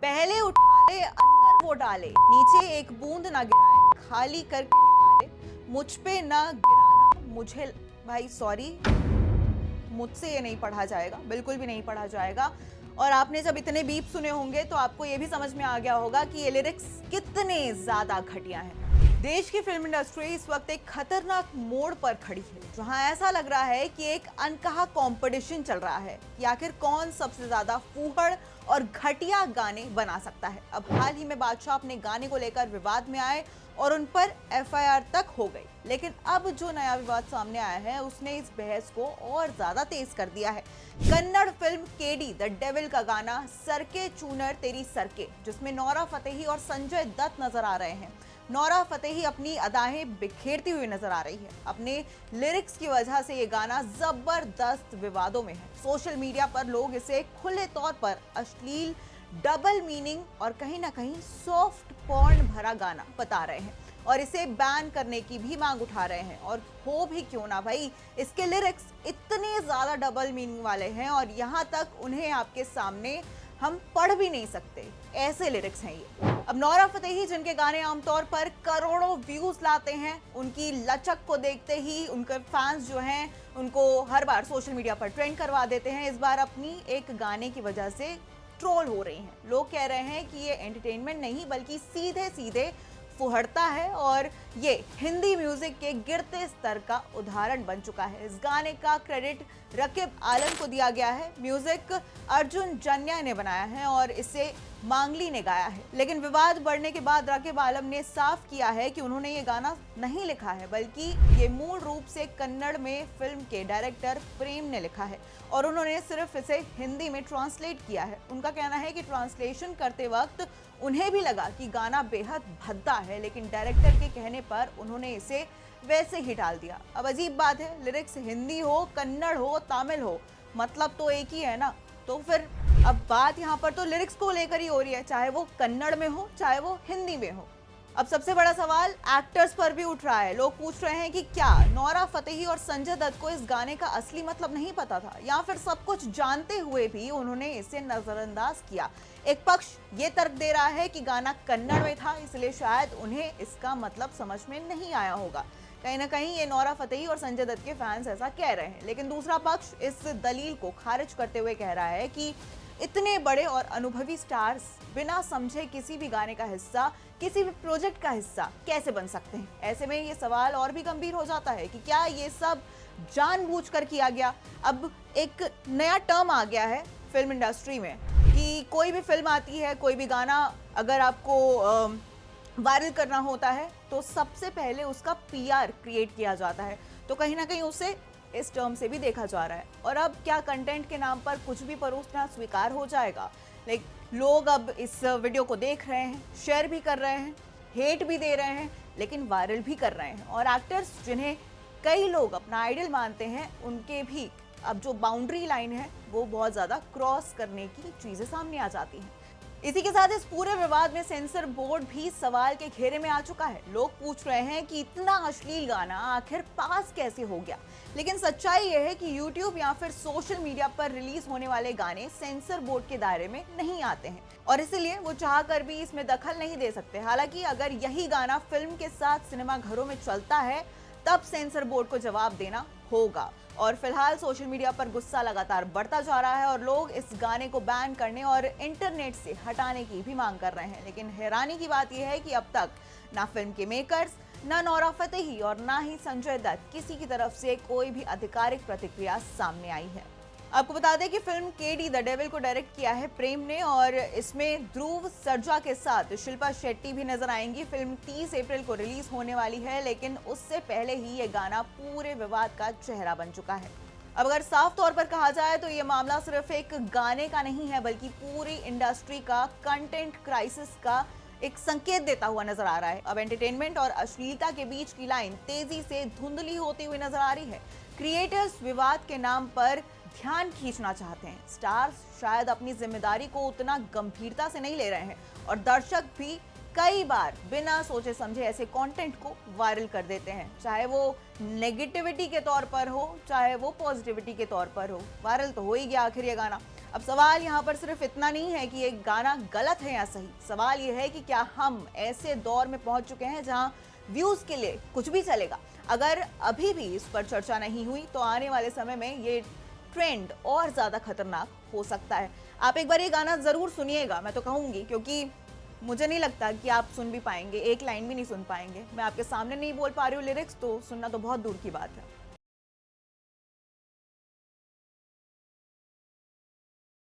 पहले उठा ले अंदर वो डाले, नीचे एक बूंद ना गिराए, खाली करके निकाले, मुझ पे ना गिराना मुझे। भाई सॉरी, मुझसे ये नहीं पढ़ा जाएगा, बिल्कुल भी नहीं पढ़ा जाएगा। और आपने जब इतने बीप सुने होंगे तो आपको ये भी समझ में आ गया होगा कि ये लिरिक्स कितने ज्यादा घटिया हैं। देश की फिल्म इंडस्ट्री इस वक्त एक खतरनाक मोड़ पर खड़ी है, जहां ऐसा लग रहा है कि एक अनकहा कंपटीशन चल रहा है कि आखिर कौन सबसे ज्यादा फूहड़ और घटिया गाने बना सकता है। अब हाल ही में बादशाह अपने गाने को लेकर विवाद में आए और उन पर एफआईआर तक हो गई, लेकिन अब जो नया विवाद सामने आया है उसने इस बहस को और ज्यादा तेज कर दिया है। Kannada film KD the devil का गाना सरके चूनर तेरी सरके, जिसमें नोरा फतेही और संजय दत्त नजर आ रहे हैं। नोरा फतेही अपनी अदाएं बिखेरती हुई नजर आ रही है। अपने लिरिक्स की वजह से ये गाना जबरदस्त विवादों में है। सोशल मीडिया पर लोग इसे खुले तौर पर अश्लील, डबल मीनिंग और कहीं ना कहीं सॉफ्ट पॉर्न भरा गाना बता रहे हैं और इसे बैन करने की भी मांग उठा रहे हैं। और हो भी क्यों ना भाई, इसके लिरिक्स इतने ज्यादा डबल मीनिंग वाले हैं और यहाँ तक उन्हें आपके सामने हम पढ़ भी नहीं सकते, ऐसे लिरिक्स हैं ये। अब नोरा फतेही जिनके गाने आमतौर पर करोड़ों व्यूज लाते हैं, उनकी लचक को देखते ही उनके फैंस जो हैं उनको हर बार सोशल मीडिया पर ट्रेंड करवा देते हैं। इस बार अपनी एक गाने की वजह से ट्रोल हो रही हैं। लोग कह रहे हैं कि ये एंटरटेनमेंट नहीं बल्कि सीधे सीधे फुहड़ता है और ये हिंदी म्यूजिक के गिरते स्तर का उदाहरण बन चुका है। इस गाने का क्रेडिट रकीब आलम को दिया गया है। म्यूजिक अर्जुन जन्या ने बनाया है और इसे मांगली ने गाया है। लेकिन विवाद बढ़ने के बाद रकीब आलम ने साफ किया है कि उन्होंने ये गाना नहीं लिखा है, बल्कि ये मूल रूप से कन्नड़ में फिल्म के डायरेक्टर प्रेम ने लिखा है और उन्होंने सिर्फ इसे हिंदी में ट्रांसलेट किया है। उनका कहना है कि ट्रांसलेशन करते वक्त उन्हें भी लगा कि गाना बेहद भद्दा है, लेकिन डायरेक्टर के कहने पर उन्होंने इसे वैसे ही डाल दिया। अब अजीब बात है, लिरिक्स हिंदी हो, कन्नड़ हो, तमिल हो, मतलब तो एक ही है ना। तो फिर अब बात यहाँ पर तो लिरिक्स को लेकर ही हो रही है, चाहे वो कन्नड़ में हो चाहे वो हिंदी में हो। अब सबसे बड़ा सवाल एक्टर्स पर भी उठ रहा है। लोग पूछ रहे हैं कि क्या नोरा फतेही और संजय दत्त को इस गाने का असली मतलब नहीं पता था, या फिर सब कुछ जानते हुए भी उन्होंने इसे नजरअंदाज किया। एक पक्ष ये तर्क दे रहा है कि गाना कन्नड़ में था, इसलिए शायद उन्हें इसका मतलब समझ में नहीं आया होगा। कहीं ना कहीं ये नोरा फतेही और संजय दत्त के फैंस ऐसा कह रहे हैं, लेकिन दूसरा पक्ष इस दलील को खारिज करते हुए कह रहा है कि इतने बड़े और अनुभवी स्टार्स बिना समझे किसी भी गाने का हिस्सा, किसी भी प्रोजेक्ट का हिस्सा कैसे बन सकते हैं। ऐसे में ये सवाल और भी गंभीर हो जाता है कि क्या ये सब जानबूझकर किया गया। अब एक नया टर्म आ गया है फिल्म इंडस्ट्री में कि कोई भी फिल्म आती है, कोई भी गाना अगर आपको वायरल करना होता है तो सबसे पहले उसका पीआर क्रिएट किया जाता है। तो कहीं ना कहीं उसे इस टर्म से भी देखा जा रहा है। और अब क्या कंटेंट के नाम पर कुछ भी परोसना स्वीकार हो जाएगा। लोग अब इस वीडियो को देख रहे हैं, शेयर भी कर रहे हैं, हेट भी दे रहे हैं, लेकिन वायरल भी कर रहे हैं। और एक्टर्स जिन्हें कई लोग अपना आइडल मानते हैं, उनके भी अब जो बाउंड्री लाइन है वो बहुत ज्यादा क्रॉस करने की चीजें सामने आ जाती हैं। इसी के साथ इस पूरे विवाद में सेंसर बोर्ड भी सवाल के घेरे में आ चुका है। लोग पूछ रहे हैं कि इतना अश्लील गाना आखिर पास कैसे हो गया। लेकिन सच्चाई यह है कि YouTube या फिर सोशल मीडिया पर रिलीज होने वाले गाने सेंसर बोर्ड के दायरे में नहीं आते हैं और इसीलिए वो चाहकर भी इसमें दखल नहीं दे सकते। हालांकि अगर यही गाना फिल्म के साथ सिनेमा घरों में चलता है तब सेंसर बोर्ड को जवाब देना होगा। और फिलहाल सोशल मीडिया पर गुस्सा लगातार बढ़ता जा रहा है और लोग इस गाने को बैन करने और इंटरनेट से हटाने की भी मांग कर रहे हैं। लेकिन हैरानी की बात यह है कि अब तक ना फिल्म के मेकर्स, ना नोरा फतेही और ना ही संजय दत्त किसी की तरफ से कोई भी आधिकारिक प्रतिक्रिया सामने आई है। आपको बता दें कि फिल्म केडी द डेविल को डायरेक्ट किया है प्रेम ने और इसमें ध्रुव सर्जा के साथ शिल्पा शेट्टी भी नजर आएंगी। फिल्म 30 अप्रैल को रिलीज होने वाली है, लेकिन उससे पहले ही ये गाना पूरे विवाद का चेहरा बन चुका है। अब अगर साफ तौर पर कहा जाए तो ये मामला सिर्फ एक गाने का नहीं है, बल्कि पूरी इंडस्ट्री का कंटेंट क्राइसिस का एक संकेत देता हुआ नजर आ रहा है। अब एंटरटेनमेंट और अश्लीलता के बीच की लाइन तेजी से धुंधली होती हुई नजर आ रही है। क्रिएटर्स विवाद के नाम पर ध्यान खींचना चाहते हैं, स्टार्स शायद अपनी जिम्मेदारी को उतना गंभीरता से नहीं ले रहे हैं और दर्शक भी कई बार बिना सोचे समझे ऐसे कंटेंट को वायरल कर देते हैं, चाहे वो नेगेटिविटी के तौर पर हो चाहे वो पॉजिटिविटी के तौर पर हो। वायरल तो हो ही गया आखिर ये गाना। अब सवाल यहाँ पर सिर्फ इतना नहीं है कि ये गाना गलत है या सही, सवाल ये है कि क्या हम ऐसे दौर में पहुंच चुके हैं जहां व्यूज के लिए कुछ भी चलेगा। अगर अभी भी इस पर चर्चा नहीं हुई तो आने वाले समय में ये ट्रेंड और ज्यादा खतरनाक हो सकता है। आप एक बार ये गाना जरूर सुनिएगा, मैं तो कहूंगी, क्योंकि मुझे नहीं लगता कि आप सुन भी पाएंगे, एक लाइन भी नहीं सुन पाएंगे। मैं आपके सामने नहीं बोल पा रही हूँ लिरिक्स, तो सुनना तो बहुत दूर की बात है।